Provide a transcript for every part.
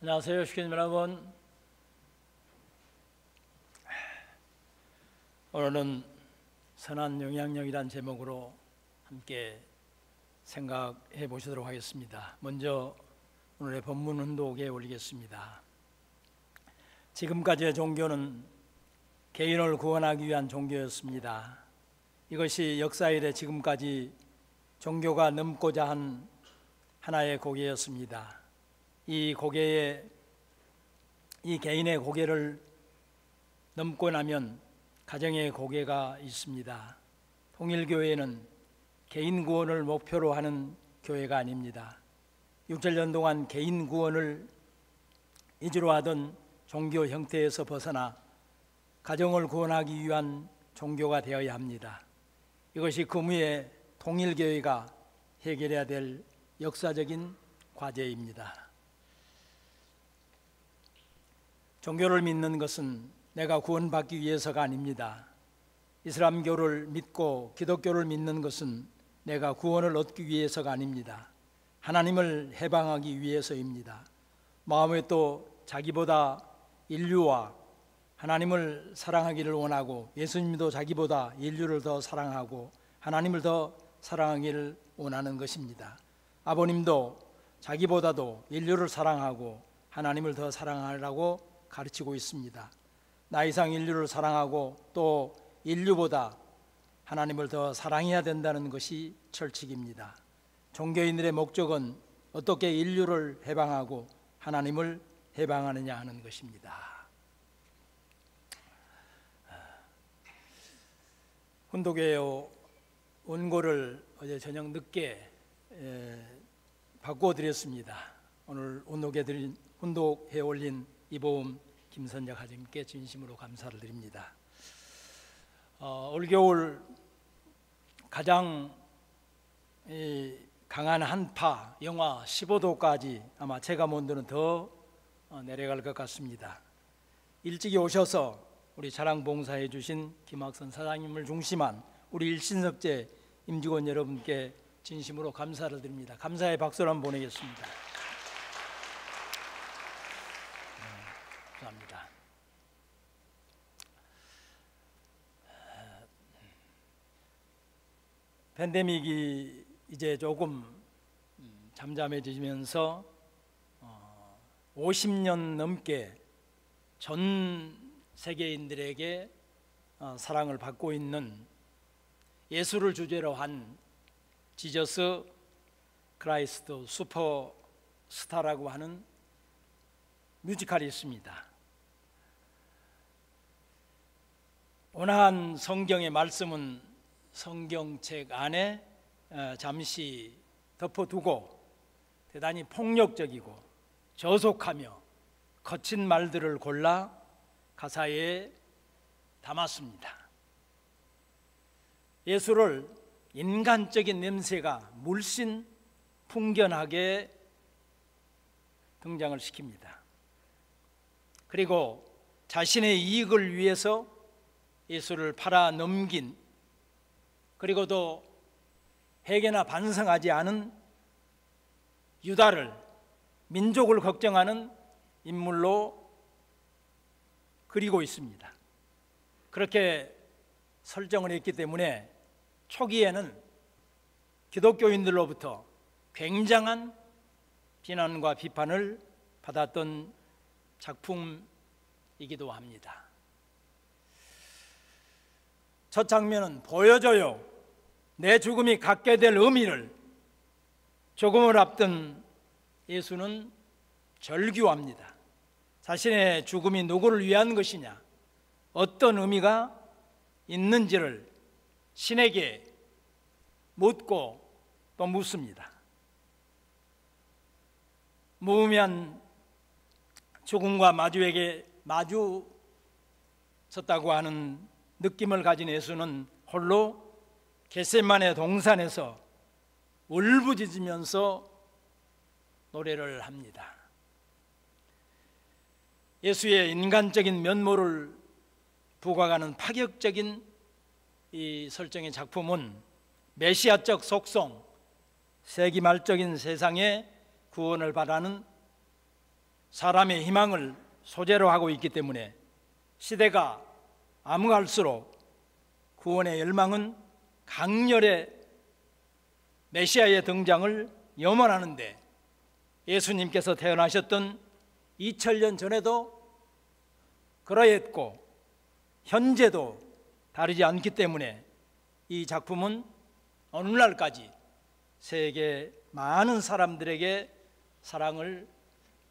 안녕하세요, 주교님 여러분. 오늘은 선한 영향력이란 제목으로 함께 생각해 보시도록 하겠습니다. 먼저 오늘의 본문 훈독에 올리겠습니다. 지금까지의 종교는 개인을 구원하기 위한 종교였습니다. 이것이 역사 이래 지금까지 종교가 넘고자 한 하나의 고개였습니다. 이 개인의 고개를 넘고 나면 가정의 고개가 있습니다. 통일교회는 개인 구원을 목표로 하는 교회가 아닙니다. 6,7년 동안 개인 구원을 위주로 하던 종교 형태에서 벗어나 가정을 구원하기 위한 종교가 되어야 합니다. 이것이 금후의 통일교회가 해결해야 될 역사적인 과제입니다. 종교를 믿는 것은 내가 구원받기 위해서가 아닙니다. 이슬람교를 믿고 기독교를 믿는 것은 내가 구원을 얻기 위해서가 아닙니다. 하나님을 해방하기 위해서입니다. 마음에 또 자기보다 인류와 하나님을 사랑하기를 원하고, 예수님도 자기보다 인류를 더 사랑하고 하나님을 더 사랑하기를 원하는 것입니다. 아버님도 자기보다도 인류를 사랑하고 하나님을 더 사랑하라고 가르치고 있습니다. 나 이상 인류를 사랑하고 또 인류보다 하나님을 더 사랑해야 된다는 것이 철칙입니다. 종교인들의 목적은 어떻게 인류를 해방하고 하나님을 해방하느냐 하는 것입니다. 훈독의 원고를 어제 저녁 늦게 바꿔드렸습니다. 오늘 훈독해 올린 이보음 김선자 가정님께 진심으로 감사를 드립니다. 올겨울 가장 강한 한파, 영하 15도까지 아마 제가 본드는 더 내려갈 것 같습니다. 일찍이 오셔서 우리 자랑 봉사해 주신 김학선 사장님을 중심한 우리 일신석제 임직원 여러분께 진심으로 감사를 드립니다. 감사의 박수를 한번 보내겠습니다. 감사합니다. 팬데믹이 이제 조금 잠잠해지면서 50년 넘게 전 세계인들에게 사랑을 받고 있는 예수를 주제로 한 지저스 크라이스트 슈퍼스타라고 하는 뮤지컬이 있습니다. 온화한 성경의 말씀은 성경책 안에 잠시 덮어두고 대단히 폭력적이고 저속하며 거친 말들을 골라 가사에 담았습니다. 예수를 인간적인 냄새가 물씬 풍겨나게 등장을 시킵니다. 그리고 자신의 이익을 위해서 예수를 팔아 넘긴, 그리고도 회개나 반성하지 않은 유다를 민족을 걱정하는 인물로 그리고 있습니다. 그렇게 설정을 했기 때문에 초기에는 기독교인들로부터 굉장한 비난과 비판을 받았던 작품이기도 합니다. 첫 장면은 보여줘요. 내 죽음이 갖게 될 의미를. 죽음을 앞둔 예수는 절규합니다. 자신의 죽음이 누구를 위한 것이냐, 어떤 의미가 있는지를 신에게 묻고 또 묻습니다. 무의미한 죽음과 마주쳤다고 하는 느낌을 가진 예수는 홀로 겟세마네 동산에서 울부짖으면서 노래를 합니다. 예수의 인간적인 면모를 부각하는 파격적인 이 설정의 작품은 메시아적 속성, 세기말적인 세상의 구원을 바라는 사람의 희망을 소재로 하고 있기 때문에 시대가 암흑할수록 구원의 열망은 강렬의 메시아의 등장을 염원하는데, 예수님께서 태어나셨던 2000년 전에도 그러했고 현재도 다르지 않기 때문에 이 작품은 오늘날까지 세계 많은 사람들에게 사랑을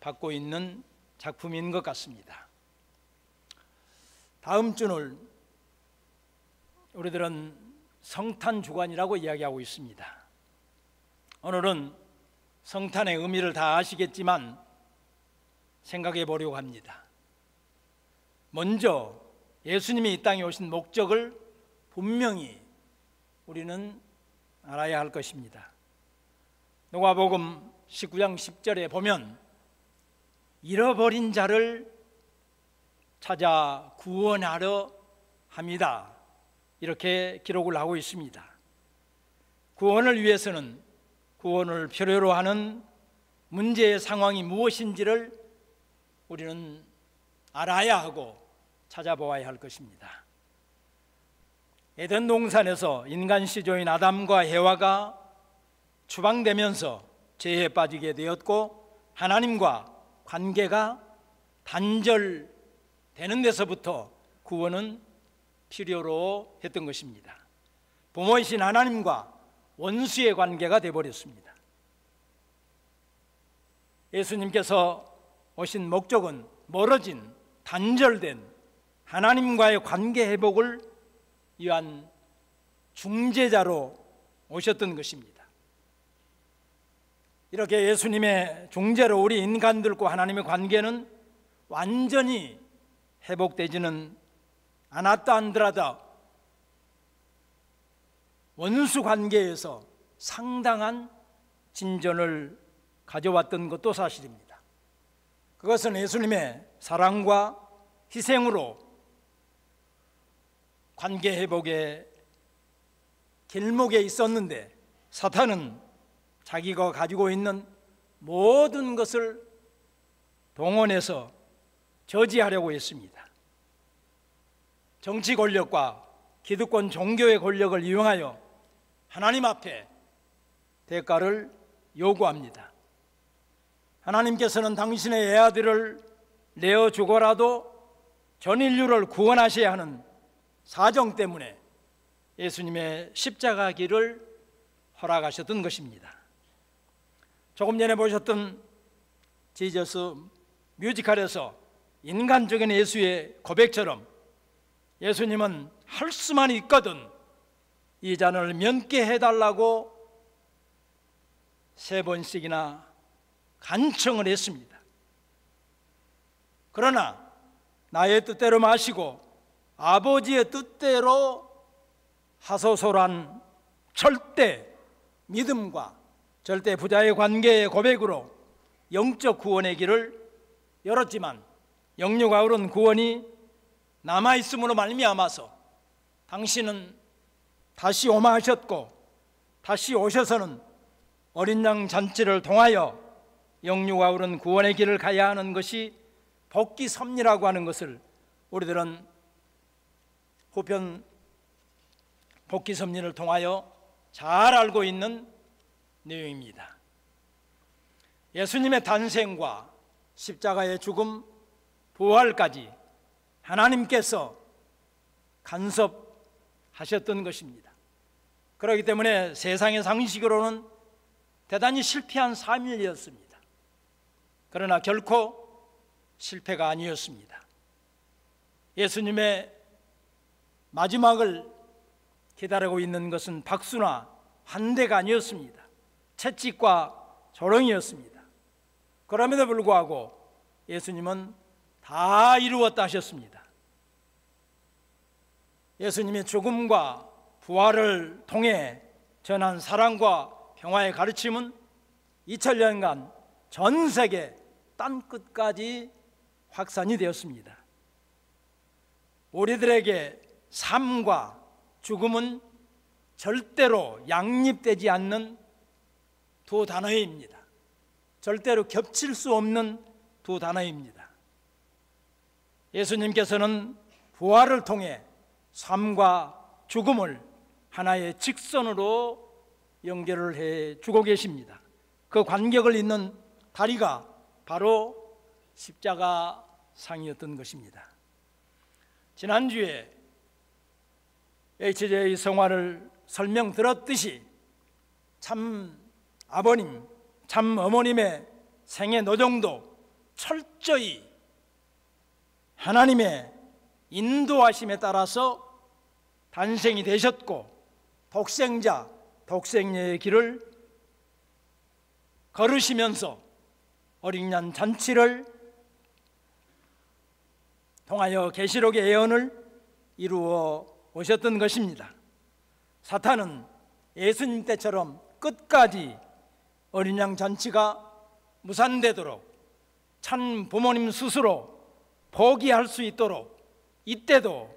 받고 있는 작품인 것 같습니다. 다음 주는 우리들은 성탄 주간이라고 이야기하고 있습니다. 오늘은 성탄의 의미를 다 아시겠지만 생각해 보려고 합니다. 먼저 예수님이 이 땅에 오신 목적을 분명히 우리는 알아야 할 것입니다. 누가복음 19장 10절에 보면 잃어버린 자를 찾아 구원하려 합니다, 이렇게 기록을 하고 있습니다. 구원을 위해서는 구원을 필요로 하는 문제의 상황이 무엇인지를 우리는 알아야 하고 찾아보아야 할 것입니다. 에덴 동산에서 인간 시조인 아담과 해와가 추방되면서 죄에 빠지게 되었고 하나님과 관계가 단절되는 데서부터 구원은 필요로 했던 것입니다. 부모이신 하나님과 원수의 관계가 되어버렸습니다. 예수님께서 오신 목적은 멀어진, 단절된 하나님과의 관계 회복을 위한 중재자로 오셨던 것입니다. 이렇게 예수님의 중재로 우리 인간들과 하나님의 관계는 완전히 회복되지는 않았다 한들라도 원수 관계에서 상당한 진전을 가져왔던 것도 사실입니다. 그것은 예수님의 사랑과 희생으로 관계 회복의 길목에 있었는데, 사탄은 자기가 가지고 있는 모든 것을 동원해서 저지하려고 했습니다. 정치 권력과 기득권 종교의 권력을 이용하여 하나님 앞에 대가를 요구합니다. 하나님께서는 당신의 애아들을 내어주고라도 전 인류를 구원하셔야 하는 사정 때문에 예수님의 십자가 길을 허락하셨던 것입니다. 조금 전에 보셨던 지저스 뮤지컬에서 인간적인 예수의 고백처럼 예수님은 할 수만 있거든 이 잔을 면케 해달라고 3번씩이나 간청을 했습니다. 그러나 나의 뜻대로 마시고 아버지의 뜻대로 하소서란 절대 믿음과 절대 부자의 관계의 고백으로 영적 구원의 길을 열었지만, 영육아 우른 구원이 남아있음으로 말미암아서 당신은 다시 오마하셨고, 다시 오셔서는 어린 양 잔치를 통하여 영육아 우른 구원의 길을 가야 하는 것이 복기 섭리라고 하는 것을 우리들은 후편 복기 섭리를 통하여 잘 알고 있는 내용입니다. 예수님의 탄생과 십자가의 죽음, 부활까지 하나님께서 간섭하셨던 것입니다. 그렇기 때문에 세상의 상식으로는 대단히 실패한 3일이었습니다. 그러나 결코 실패가 아니었습니다. 예수님의 마지막을 기다리고 있는 것은 박수나 환대가 아니었습니다. 채찍과 조롱이었습니다. 그럼에도 불구하고 예수님은 다 이루었다 하셨습니다. 예수님의 죽음과 부활을 통해 전한 사랑과 평화의 가르침은 2000년간 전 세계 땅끝까지 확산이 되었습니다. 우리들에게 삶과 죽음은 절대로 양립되지 않는 두 단어입니다. 절대로 겹칠 수 없는 두 단어입니다. 예수님께서는 부활을 통해 삶과 죽음을 하나의 직선으로 연결을 해 주고 계십니다. 그 간격을 잇는 다리가 바로 십자가상이었던 것입니다. 지난주에 HJ 성화를 설명 들었듯이 참 아버님, 참 어머님의 생애 노정도 철저히 하나님의 인도하심에 따라서 단생이 되셨고 독생자, 독생녀의 길을 걸으시면서 어린 양 잔치를 통하여 계시록의 예언을 이루어 오셨던 것입니다. 사탄은 예수님 때처럼 끝까지 어린 양 잔치가 무산되도록 참 부모님 스스로 포기할 수 있도록 이때도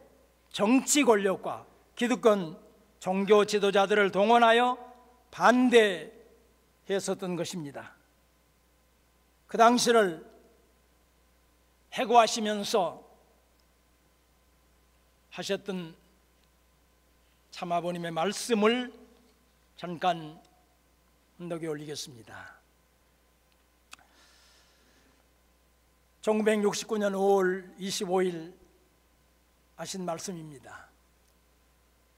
정치 권력과 기득권 종교 지도자들을 동원하여 반대했었던 것입니다. 그 당시를 해고하시면서 하셨던 참아버님의 말씀을 잠깐 언덕에 올리겠습니다. 1969년 5월 25일 하신 말씀입니다.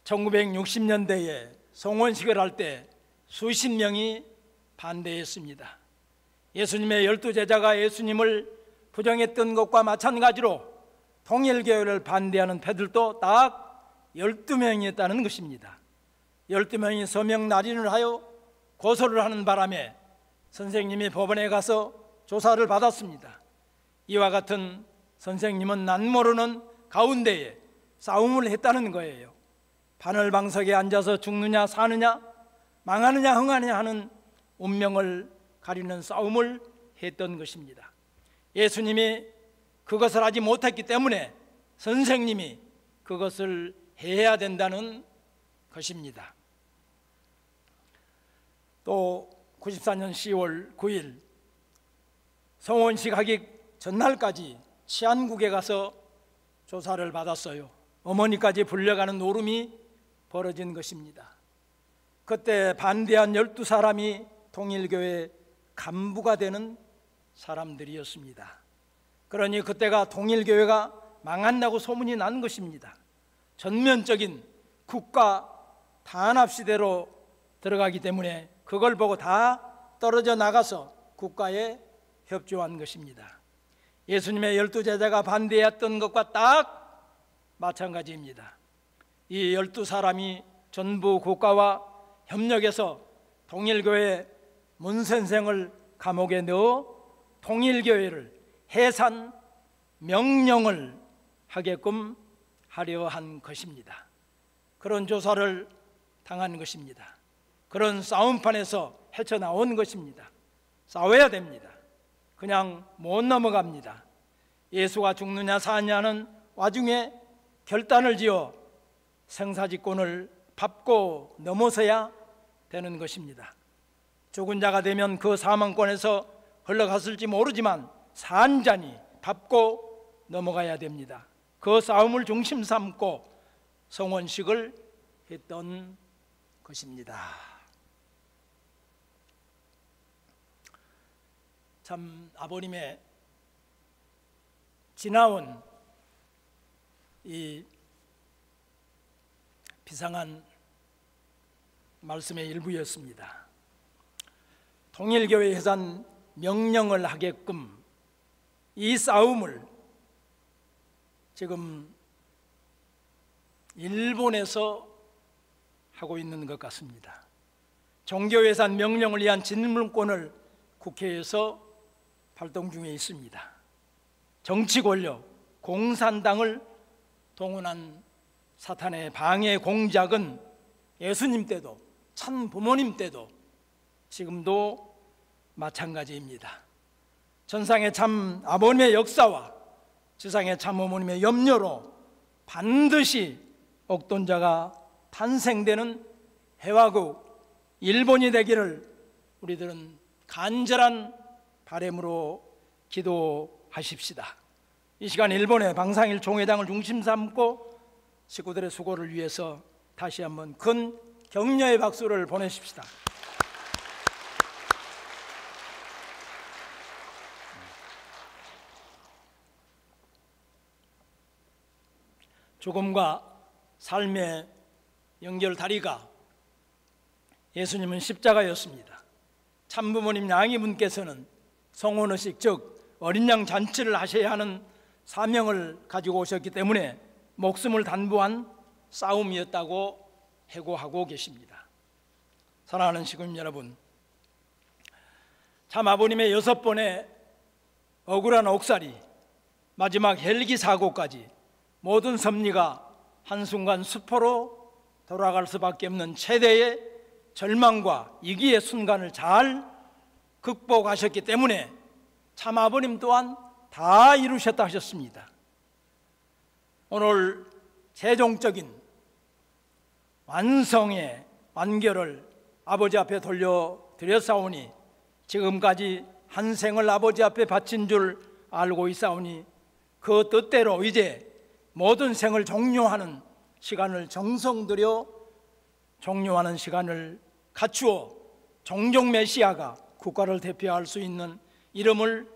1960년대에 송원식을 할 때 수십 명이 반대했습니다. 예수님의 12제자가 예수님을 부정했던 것과 마찬가지로 통일교회를 반대하는 패들도 딱 12명이었다는 것입니다. 12명이 서명 날인을 하여 고소를 하는 바람에 선생님이 법원에 가서 조사를 받았습니다. 이와 같은 선생님은 난 모르는 가운데에 싸움을 했다는 거예요. 바늘방석에 앉아서 죽느냐 사느냐 망하느냐 흥하느냐 하는 운명을 가리는 싸움을 했던 것입니다. 예수님이 그것을 하지 못했기 때문에 선생님이 그것을 해야 된다는 것입니다. 또 94년 10월 9일 성원식 하기 전날까지 치안국에 가서 조사를 받았어요. 어머니까지 불려가는 노름이 벌어진 것입니다. 그때 반대한 12사람이 통일교회 간부가 되는 사람들이었습니다. 그러니 그때가 통일교회가 망한다고 소문이 난 것입니다. 전면적인 국가 탄압 시대로 들어가기 때문에 그걸 보고 다 떨어져 나가서 국가에 협조한 것입니다. 예수님의 12제자가 반대했던 것과 딱 마찬가지입니다. 이 12사람이 전부 국가와 협력해서 통일교회 문선생을 감옥에 넣어 통일교회를 해산 명령을 하게끔 하려 한 것입니다. 그런 조사를 당한 것입니다. 그런 싸움판에서 헤쳐나온 것입니다. 싸워야 됩니다. 그냥 못 넘어갑니다. 예수가 죽느냐 사느냐는 와중에 결단을 지어 생사직권을 밟고 넘어서야 되는 것입니다. 죽은 자가 되면 그 사망권에서 흘러갔을지 모르지만 산 자니 밟고 넘어가야 됩니다. 그 싸움을 중심 삼고 성원식을 했던 것입니다. 참 아버님의 지나온 이 비상한 말씀의 일부였습니다. 통일교회 해산 명령을 하게끔 이 싸움을 지금 일본에서 하고 있는 것 같습니다. 종교해산 명령을 위한 질문권을 국회에서 발동 중에 있습니다. 정치 권력, 공산당을 동원한 사탄의 방해 공작은 예수님 때도 참 부모님 때도 지금도 마찬가지입니다. 전상의 참 아버님의 역사와 지상의 참 어머님의 염려로 반드시 옥돈자가 탄생되는 해화국 일본이 되기를 우리들은 간절한 바람으로 기도하십시다. 이 시간 일본의 방상일 총회장을 중심 삼고 식구들의 수고를 위해서 다시 한번 큰 격려의 박수를 보내십시다. 죽음과 삶의 연결다리가 예수님은 십자가였습니다. 참부모님 양이분께서는 성혼의식, 즉 어린 양 잔치를 하셔야 하는 사명을 가지고 오셨기 때문에 목숨을 단부한 싸움이었다고 해고하고 계십니다. 사랑하는 시국민 여러분, 참 아버님의 6번의 억울한 옥살이, 마지막 헬기 사고까지 모든 섭리가 한순간 수포로 돌아갈 수밖에 없는 최대의 절망과 위기의 순간을 잘 극복하셨기 때문에 참 아버님 또한 다 이루셨다 하셨습니다. 오늘 최종적인 완성의 완결을 아버지 앞에 돌려드렸사오니 지금까지 한 생을 아버지 앞에 바친 줄 알고 있사오니 그 뜻대로 이제 모든 생을 종료하는 시간을 정성 들여 종료하는 시간을 갖추어 종종 메시아가 국가를 대표할 수 있는 이름을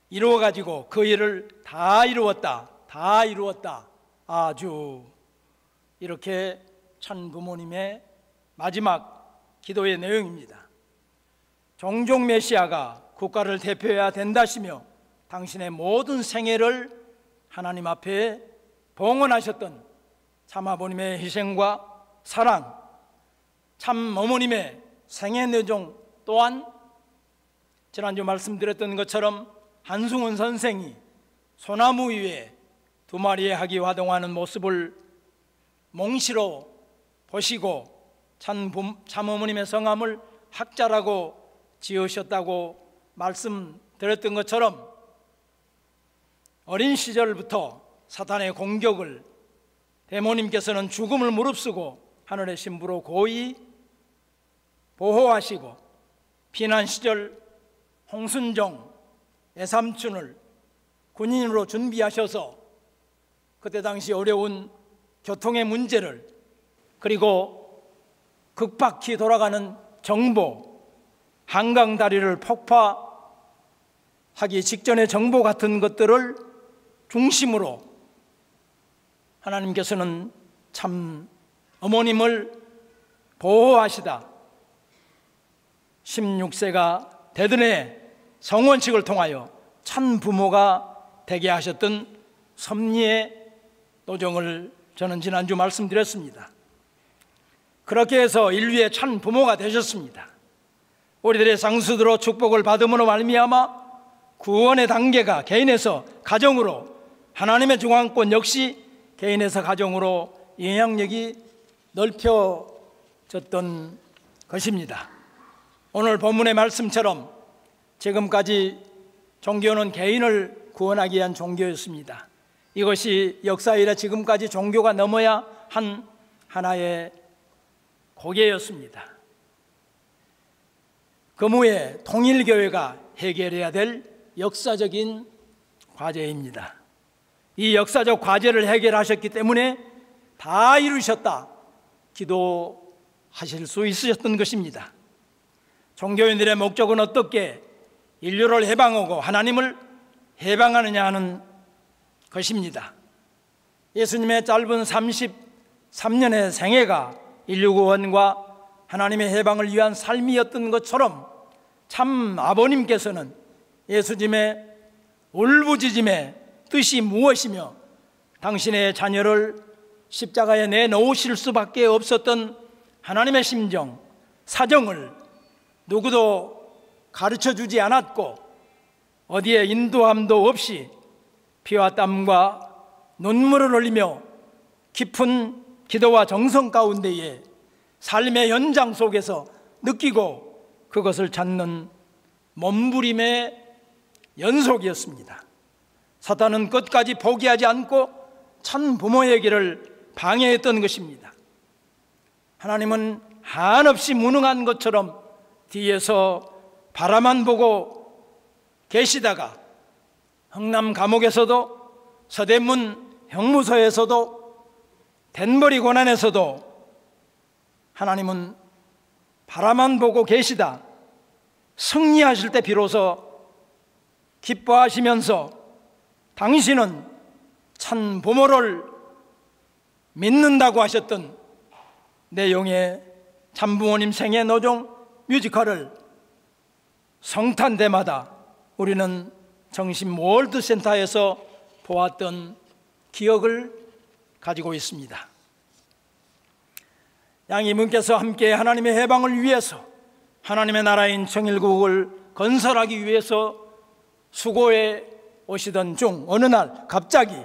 이루어가지고 그 일을 다 이루었다, 다 이루었다, 아주, 이렇게 천 부모님의 마지막 기도의 내용입니다. 종종 메시아가 국가를 대표해야 된다시며 당신의 모든 생애를 하나님 앞에 봉헌하셨던 참 아버님의 희생과 사랑, 참 어머님의 생애 내종 또한 지난주 말씀드렸던 것처럼 한승훈 선생이 소나무 위에 2마리의 학이 화동하는 모습을 몽시로 보시고 참 어머님의 성함을 학자라고 지으셨다고 말씀드렸던 것처럼 어린 시절부터 사탄의 공격을 대모님께서는 죽음을 무릅쓰고 하늘의 신부로 고이 보호하시고 피난 시절 홍순정 애삼촌을 군인으로 준비하셔서 그때 당시 어려운 교통의 문제를, 그리고 급박히 돌아가는 정보, 한강다리를 폭파하기 직전의 정보 같은 것들을 중심으로 하나님께서는 참 어머님을 보호하시다 16세가 되던 해 성원식을 통하여 참 부모가 되게 하셨던 섭리의 노정을 저는 지난주 말씀드렸습니다. 그렇게 해서 인류의 참 부모가 되셨습니다. 우리들의 장수들로 축복을 받음으로 말미암아 구원의 단계가 개인에서 가정으로, 하나님의 중앙권 역시 개인에서 가정으로 영향력이 넓혀졌던 것입니다. 오늘 본문의 말씀처럼 지금까지 종교는 개인을 구원하기 위한 종교였습니다. 이것이 역사이래 지금까지 종교가 넘어야 한 하나의 고개였습니다. 그무에 통일교회가 해결해야 될 역사적인 과제입니다. 이 역사적 과제를 해결하셨기 때문에 다 이루셨다 기도하실 수 있으셨던 것입니다. 종교인들의 목적은 어떻게 인류를 해방하고 하나님을 해방하느냐 하는 것입니다. 예수님의 짧은 33년의 생애가 인류 구원과 하나님의 해방을 위한 삶이었던 것처럼 참 아버님께서는 예수님의 울부짖음의 뜻이 무엇이며 당신의 자녀를 십자가에 내놓으실 수밖에 없었던 하나님의 심정, 사정을 누구도 가르쳐주지 않았고 어디에 인도함도 없이 피와 땀과 눈물을 흘리며 깊은 기도와 정성 가운데에 삶의 현장 속에서 느끼고 그것을 찾는 몸부림의 연속이었습니다. 사탄은 끝까지 포기하지 않고 참 부모에게를 방해했던 것입니다. 하나님은 한없이 무능한 것처럼 뒤에서 바라만 보고 계시다가 흥남 감옥에서도 서대문 형무소에서도 댄버리 고난에서도 하나님은 바라만 보고 계시다. 승리하실 때 비로소 기뻐하시면서 당신은 참 부모를 믿는다고 하셨던 내용의 참부모님 생애 노종 뮤지컬을 성탄 때마다 우리는 정신 월드센터에서 보았던 기억을 가지고 있습니다. 양이분께서 함께 하나님의 해방을 위해서 하나님의 나라인 정일국을 건설하기 위해서 수고해 오시던 중 어느 날 갑자기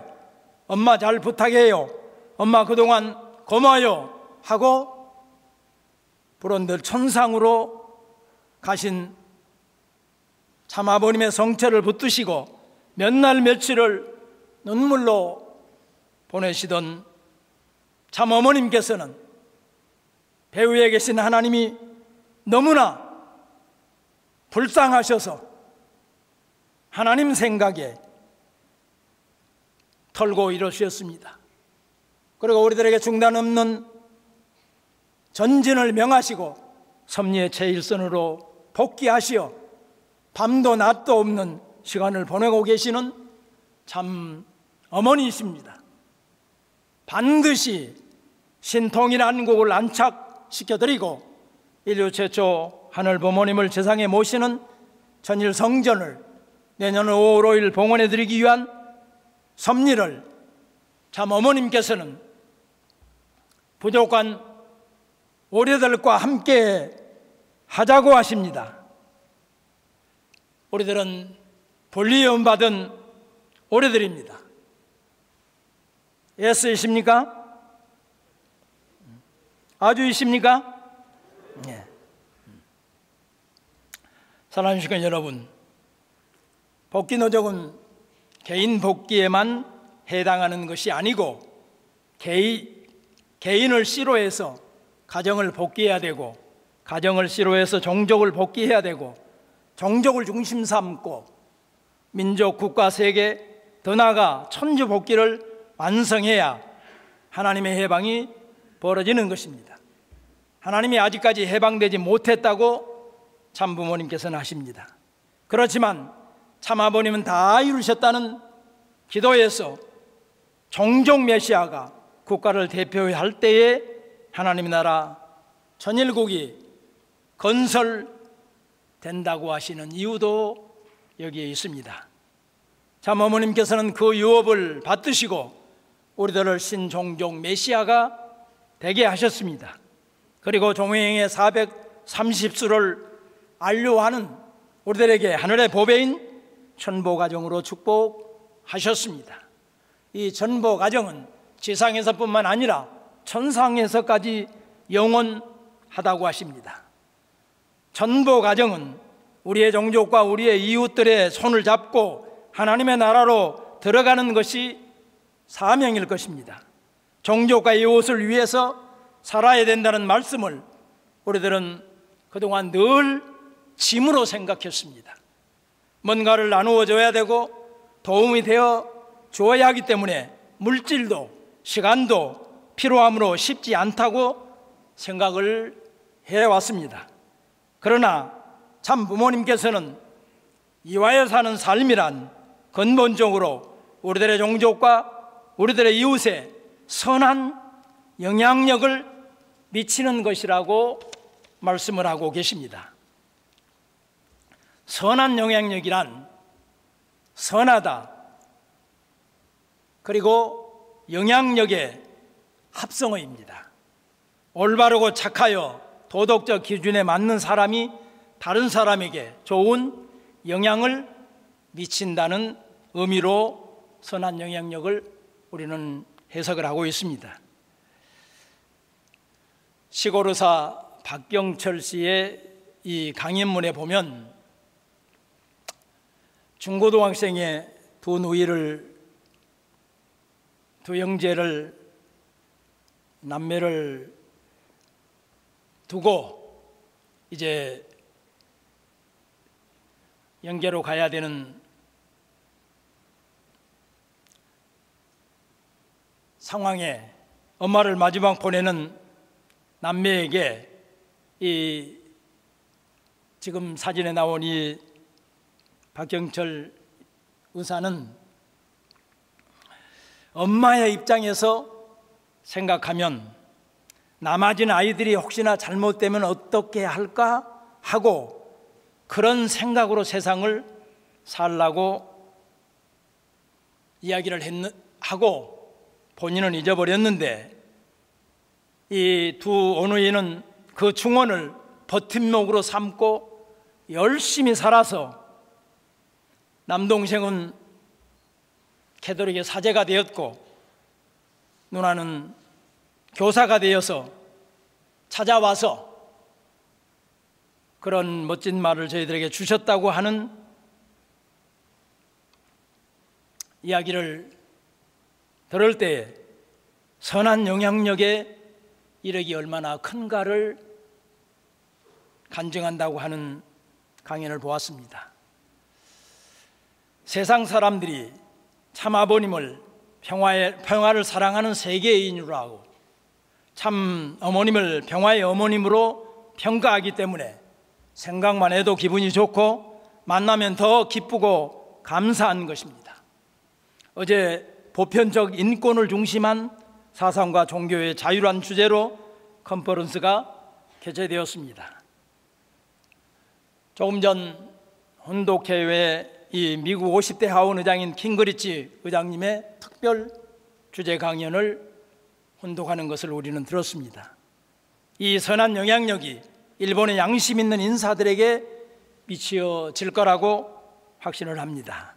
엄마 잘 부탁해요, 엄마 그동안 고마워요 하고 불언들 천상으로 가신 참아버님의 성체를 붙드시고 몇 날 며칠을 눈물로 보내시던 참어머님께서는 배후에 계신 하나님이 너무나 불쌍하셔서 하나님 생각에 털고 이러셨습니다. 그리고 우리들에게 중단 없는 전진을 명하시고 섭리의 제1선으로 복귀하시어 밤도 낮도 없는 시간을 보내고 계시는 참 어머니이십니다. 반드시 신통일한국을 안착시켜드리고 인류 최초 하늘 부모님을 세상에 모시는 전일 성전을 내년 5월 5일 봉헌해드리기 위한 섭리를 참 어머님께서는 부족한 우리들과 함께 하자고 하십니다. 우리들은 불리움 받은 우리들입니다. 예스이십니까? 아주이십니까? 네. 사랑하는 시간 여러분, 복귀노정은 개인 복귀에만 해당하는 것이 아니고 개인을 씨로해서 가정을 복귀해야 되고 가정을 씨로해서 종족을 복귀해야 되고 종족을 중심 삼고 민족, 국가, 세계 더 나아가 천주 복귀를 완성해야 하나님의 해방이 벌어지는 것입니다. 하나님이 아직까지 해방되지 못했다고 참부모님께서는 하십니다. 그렇지만 참아버님은 다 이루셨다는 기도에서 종족 메시아가 국가를 대표할 때에 하나님의 나라 전일국이 건설된다고 하시는 이유도 여기에 있습니다. 참 어머님께서는 그 유업을 받드시고 우리들을 신종족 메시아가 되게 하셨습니다. 그리고 종행의 430수를 안료하는 우리들에게 하늘의 보배인 천보가정으로 축복하셨습니다. 이 천보가정은 지상에서뿐만 아니라 천상에서까지 영원하다고 하십니다. 천보가정은 우리의 종족과 우리의 이웃들의 손을 잡고 하나님의 나라로 들어가는 것이 사명일 것입니다. 종족과 이웃을 위해서 살아야 된다는 말씀을 우리들은 그동안 늘 짐으로 생각했습니다. 뭔가를 나누어 줘야 되고 도움이 되어 주어야 하기 때문에 물질도 시간도 필요함으로 쉽지 않다고 생각을 해왔습니다. 그러나 참 부모님께서는 이와여 사는 삶이란 근본적으로 우리들의 종족과 우리들의 이웃에 선한 영향력을 미치는 것이라고 말씀을 하고 계십니다. 선한 영향력이란 선하다, 그리고 영향력의 합성어입니다. 올바르고 착하여 도덕적 기준에 맞는 사람이 다른 사람에게 좋은 영향을 미친다는 의미로 선한 영향력을 우리는 해석을 하고 있습니다. 시골의사 박경철 씨의 이 강연문에 보면 중고등학생의 두 형제를 남매를 두고 이제 영계로 가야 되는 상황에 엄마를 마지막 보내는 남매에게 이 지금 사진에 나온 이 박경철 의사는 엄마의 입장에서 생각하면 남아진 아이들이 혹시나 잘못되면 어떻게 할까 하고 그런 생각으로 세상을 살라고 이야기를 하고 본인은 잊어버렸는데 이 두 어머니는 그 충언을 버팀목으로 삼고 열심히 살아서 남동생은 캐톨릭의 사제가 되었고 누나는 교사가 되어서 찾아와서 그런 멋진 말을 저희들에게 주셨다고 하는 이야기를 들을 때 선한 영향력의 이력이 얼마나 큰가를 간증한다고 하는 강연을 보았습니다. 세상 사람들이 참 아버님을 평화를 사랑하는 세계인으로 하고 참 어머님을 평화의 어머님으로 평가하기 때문에 생각만 해도 기분이 좋고 만나면 더 기쁘고 감사한 것입니다. 어제 보편적 인권을 중심한 사상과 종교의 자유란 주제로 컨퍼런스가 개최되었습니다. 조금 전 혼독회의 이 미국 50대 하원 의장인 킹그리치 의장님의 특별 주제 강연을 혼독하는 것을 우리는 들었습니다. 이 선한 영향력이 일본의 양심 있는 인사들에게 미치어질 거라고 확신을 합니다.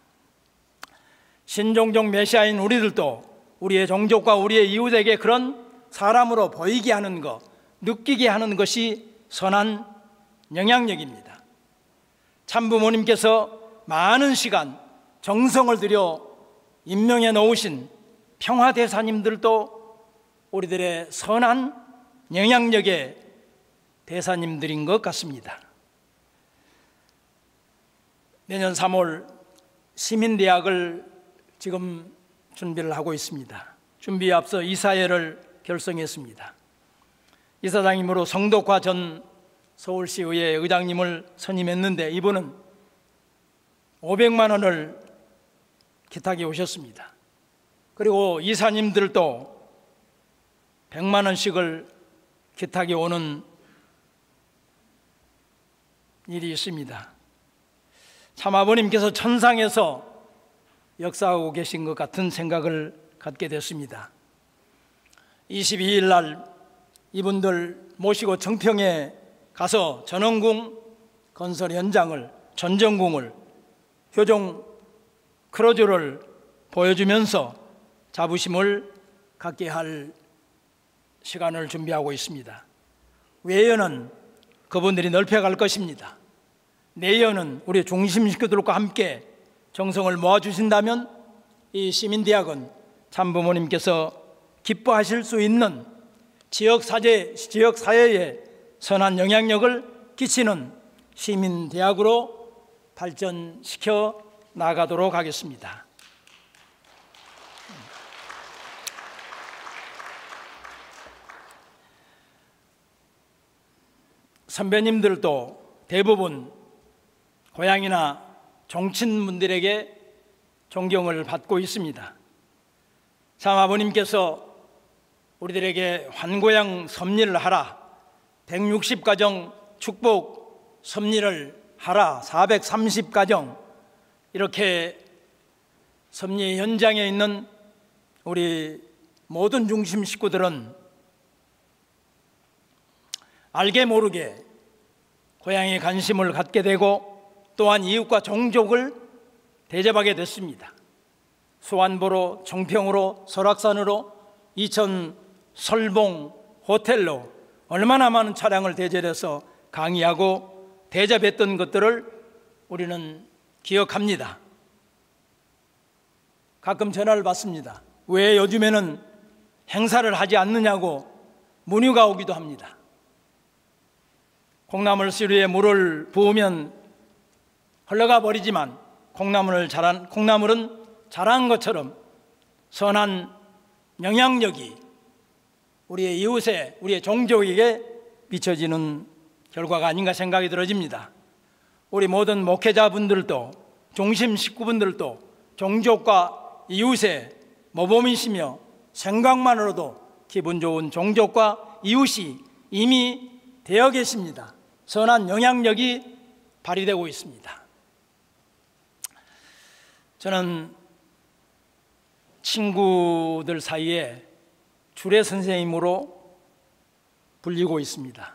신종종 메시아인 우리들도 우리의 종족과 우리의 이웃에게 그런 사람으로 보이게 하는 것, 느끼게 하는 것이 선한 영향력입니다. 참부모님께서 많은 시간, 정성을 들여 임명해 놓으신 평화대사님들도 우리들의 선한 영향력의 대사님들인 것 같습니다. 내년 3월 시민대학을 지금 준비를 하고 있습니다. 준비에 앞서 이사회를 결성했습니다. 이사장님으로 성덕화 전 서울시의회 의장님을 선임했는데 이분은 500만 원을 기탁해 오셨습니다. 그리고 이사님들도 100만 원씩을 기탁해 오는 일이 있습니다. 참 아버님께서 천상에서 역사하고 계신 것 같은 생각을 갖게 됐습니다. 22일 날 이분들 모시고 청평에 가서 전원궁 건설 현장을, 전전궁을, 효종 크루즈를 보여주면서 자부심을 갖게 할 시간을 준비하고 있습니다. 외연은 그분들이 넓혀갈 것입니다. 내연은 우리 중심 식구들과 함께 정성을 모아주신다면 이 시민대학은 참부모님께서 기뻐하실 수 있는 지역사회에 선한 영향력을 끼치는 시민대학으로 발전시켜 나가도록 하겠습니다. 선배님들도 대부분 고향이나 종친분들에게 존경을 받고 있습니다. 참 아버님께서 우리들에게 환고양 섭리를 하라, 160가정 축복 섭리를 하라, 430가정, 이렇게 섭리 현장에 있는 우리 모든 중심 식구들은 알게 모르게 고향에 관심을 갖게 되고 또한 이웃과 종족을 대접하게 됐습니다. 수완보로, 정평으로, 설악산으로, 이천 설봉 호텔로 얼마나 많은 차량을 대절해서 강의하고 대접했던 것들을 우리는 기억합니다. 가끔 전화를 받습니다. 왜 요즘에는 행사를 하지 않느냐고 문의가 오기도 합니다. 콩나물 시루에 물을 부으면 흘러가 버리지만 콩나물은 자란 것처럼 선한 영향력이 우리의 이웃에, 우리의 종족에게 비춰지는 결과가 아닌가 생각이 들어집니다. 우리 모든 목회자분들도, 중심 식구분들도 종족과 이웃의 모범이시며 생각만으로도 기분 좋은 종족과 이웃이 이미 되어 계십니다. 선한 영향력이 발휘되고 있습니다. 저는 친구들 사이에 주례 선생님으로 불리고 있습니다.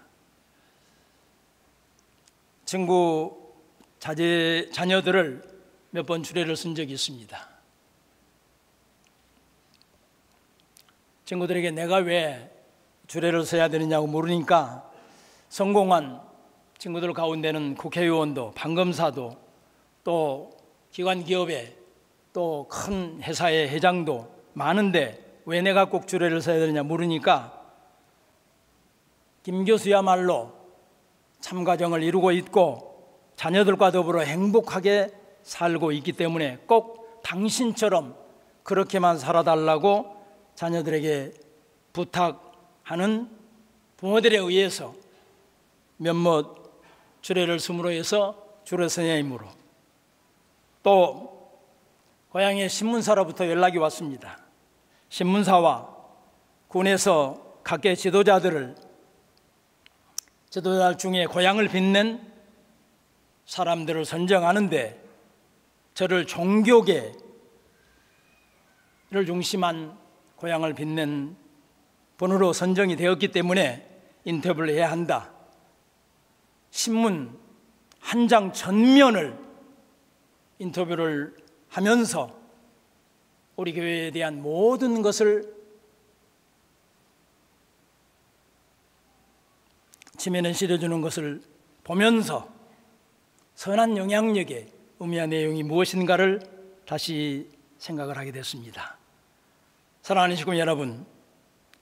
친구 자녀들을 몇 번 주례를 쓴 적이 있습니다. 친구들에게 내가 왜 주례를 써야 되느냐고 물으니까 성공한 친구들 가운데는 국회의원도, 판검사도, 또 기관 기업에, 또 큰 회사의 회장도 많은데 왜 내가 꼭 주례를 써야 되느냐 물으니까 김 교수야말로 참가정을 이루고 있고 자녀들과 더불어 행복하게 살고 있기 때문에 꼭 당신처럼 그렇게만 살아달라고 자녀들에게 부탁하는 부모들에 의해서 몇몇 주례를 숨으로 해서 주례 선생님으로, 또 고향의 신문사로부터 연락이 왔습니다. 신문사와 군에서 각계 지도자들 중에 고향을 빛낸 사람들을 선정하는데 저를 종교계를 중심한 고향을 빛낸 분으로 선정이 되었기 때문에 인터뷰를 해야 한다. 신문 한 장 전면을 인터뷰를 하면서 우리 교회에 대한 모든 것을 지면에 실어주는 것을 보면서 선한 영향력의 의미와 내용이 무엇인가를 다시 생각을 하게 됐습니다. 사랑하는 식구 여러분,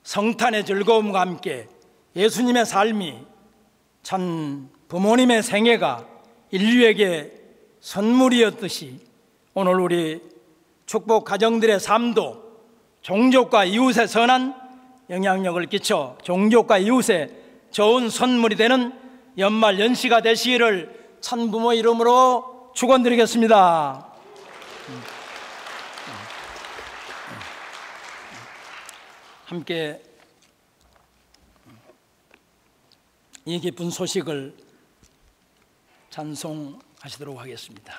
성탄의 즐거움과 함께 예수님의 삶이, 참 부모님의 생애가 인류에게 선물이었듯이 오늘 우리 축복 가정들의 삶도 종족과 이웃에 선한 영향력을 끼쳐 종족과 이웃에 좋은 선물이 되는 연말 연시가 되시기를 천부모 이름으로 축원드리겠습니다. 함께 이 기쁜 소식을 찬송하시도록 하겠습니다.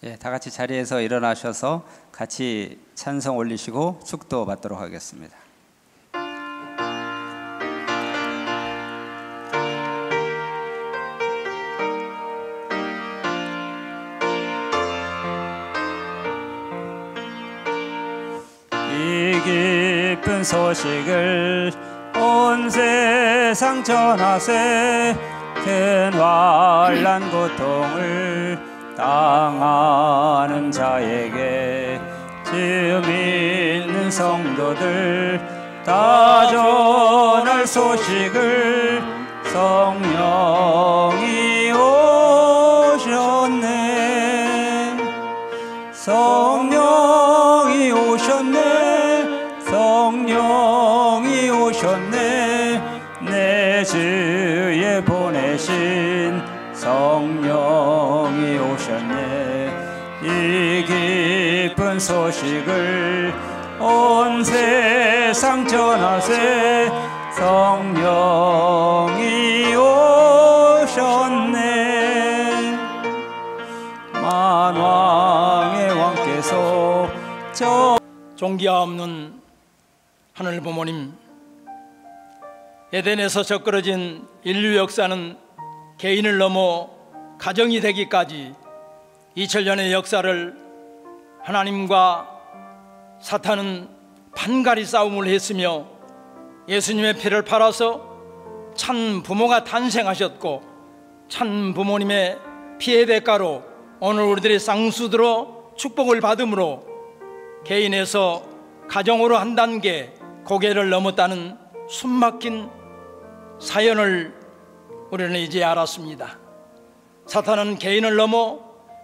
예, 다 같이 자리에서 일어나셔서 같이 찬송 올리시고 축도 받도록 하겠습니다. 이 기쁜 소식을 온 세상 전하세. 큰 환난 고통을 당하는 자에게 지음 있는 성도들 다 전할 소식을 성령이 오셨네. 성령이 오셨네. 성령이 오셨네. 내 주에 보내신 성령이 오셨네. 이 기쁜 소식을 온 세상 전하세. 성령이 오셨네. 만왕의 왕께서 종기와 없는 하늘 부모님, 에덴에서 적그러진 인류 역사는 개인을 넘어 가정이 되기까지 2000년의 역사를 하나님과 사탄은 판가리 싸움을 했으며 예수님의 피를 팔아서 참 부모가 탄생하셨고 참 부모님의 피의 대가로 오늘 우리들이 쌍수들어 축복을 받음으로 개인에서 가정으로 한 단계 고개를 넘었다는 숨막힌 사연을 우리는 이제 알았습니다. 사탄은 개인을 넘어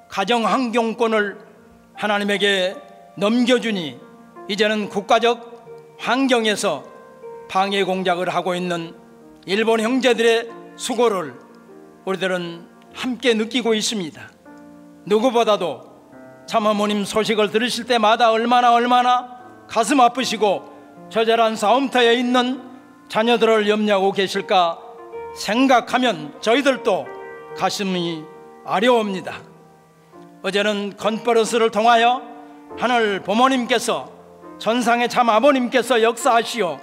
가정 환경권을 하나님에게 넘겨주니 이제는 국가적 환경에서 방해 공작을 하고 있는 일본 형제들의 수고를 우리들은 함께 느끼고 있습니다. 누구보다도 참어머님 소식을 들으실 때마다 얼마나 가슴 아프시고 처절한 싸움터에 있는 자녀들을 염려하고 계실까 생각하면 저희들도 가슴이 아려옵니다. 어제는 컨퍼런스를 통하여 하늘 부모님께서 전상의 참 아버님께서 역사하시어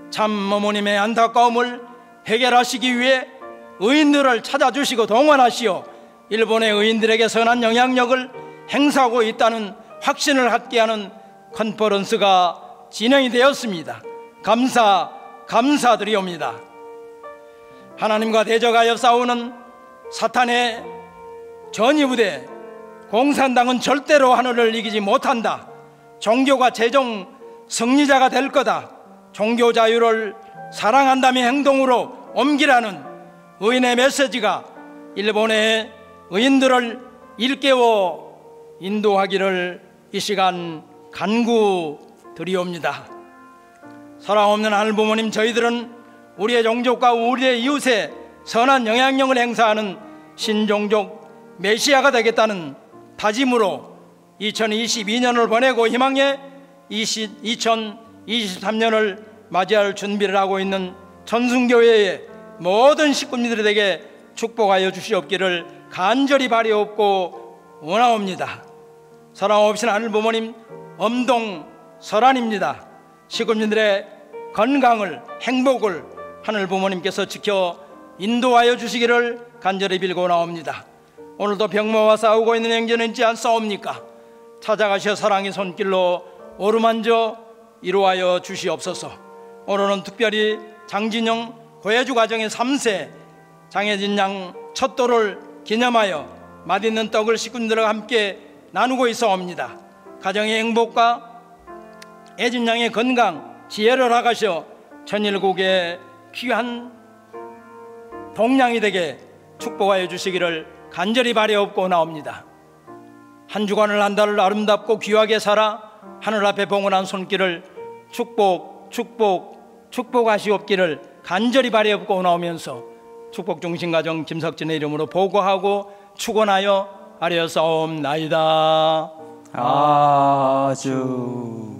참 어머님의 안타까움을 해결하시기 위해 의인들을 찾아주시고 동원하시어 일본의 의인들에게 선한 영향력을 행사하고 있다는 확신을 갖게 하는 컨퍼런스가 진행이 되었습니다. 감사드리옵니다. 하나님과 대적하여 싸우는 사탄의 전위부대 공산당은 절대로 하늘을 이기지 못한다. 종교가 최종 승리자가 될 거다. 종교 자유를 사랑한다며 행동으로 옮기라는 의인의 메시지가 일본의 의인들을 일깨워 인도하기를 이 시간 간구드리옵니다. 사랑 없는 하늘 부모님, 저희들은 우리의 종족과 우리의 이웃에 선한 영향력을 행사하는 신종족 메시아가 되겠다는 다짐으로 2022년을 보내고 희망의 2023년을 맞이할 준비를 하고 있는 전순교회의 모든 식구님들에게 축복하여 주시옵기를 간절히 바라옵고 원하옵니다. 사랑 없이는 하늘 부모님 엄동설한입니다. 식구님들의 건강을, 행복을 하늘 부모님께서 지켜 인도하여 주시기를 간절히 빌고 나옵니다. 오늘도 병마와 싸우고 있는 형제는 있지 않사옵니까? 찾아가셔 사랑의 손길로 어루만져 이루하여 주시옵소서. 오늘은 특별히 장진영 고해주 가정의 3세 장혜진 양 첫돌을 기념하여 맛있는 떡을 식구들과 함께 나누고 있사옵니다. 가정의 행복과 혜진 양의 건강, 지혜를 하가셔 천일국의 귀한 동량이 되게 축복하여 주시기를 간절히 바라옵고 나옵니다. 한 주간을 한 달을 아름답고 귀하게 살아 하늘 앞에 봉헌한 손길을 축복하시옵기를 간절히 바라옵고 나오면서 축복 중심 가정 김석진의 이름으로 보고하고 축원하여 아뢰었사옵나이다. 아주